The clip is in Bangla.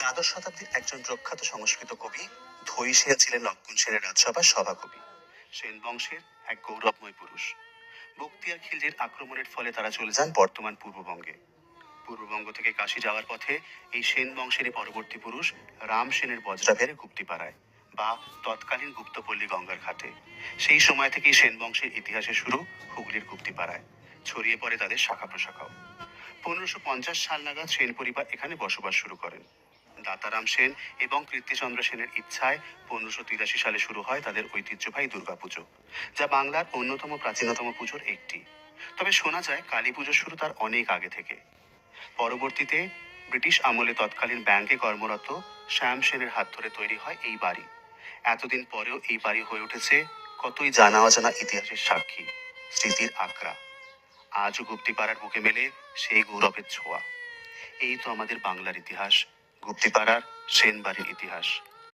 দ্বাদশ শতাব্দীর একজন প্রখ্যাত সংস্কৃত কবি ধৈ সেন ছিলেন লক্ষণ সেনের রাজসভার সভাকবি। সেন বংশের এক গৌরবময় পুরুষ। বক্তিয়ার খিলজির আক্রমণের ফলে তারা চলে যান বর্তমান পূর্ববঙ্গে। পূর্ববঙ্গ থেকে কাশী যাওয়ার পথে এই সেন বংশেরই পরবর্তী পুরুষ রাম সেনের বজ্রাভেরে গুপ্তিপাড়ায় বা তৎকালীন গুপ্তপল্লী গঙ্গার ঘাটে। সেই সময় থেকেই সেন বংশের ইতিহাসের শুরু হুগলির গুপ্তিপাড়ায়, ছড়িয়ে পড়ে তাদের শাখা প্রশাখাও। 1550 সাল নাগাদ সেন পরিবার এখানে বসবাস শুরু করেন। দাতারাম সেন এবং কীর্তিচন্দ্র সেনের ইচ্ছায় 1583 সালে শুরু হয় তাদের ঐতিহ্যবাহী দুর্গাপুজো, যা বাংলার অন্যতম প্রাচীনতম পুজোর একটি। তবে শোনা যায় কালী পুজো শুরু তার অনেক আগে থেকে। পরবর্তীতে ব্রিটিশ আমলে তৎকালীন ব্যাংকে কর্মরত শ্যাম সেনের হাত ধরে তৈরি হয় এই বাড়ি। এতদিন পরেও এই বাড়ি হয়ে উঠেছে কতই জানা অজানা ইতিহাসের সাক্ষী, স্মৃতির আখড়া। আজও গুপ্তিপাড়ার বুকে মেলে সেই গৌরবের ছোঁয়া। এই তো আমাদের বাংলার ইতিহাস, গুপ্তিপাড়ার সেন বাড়ির ইতিহাস।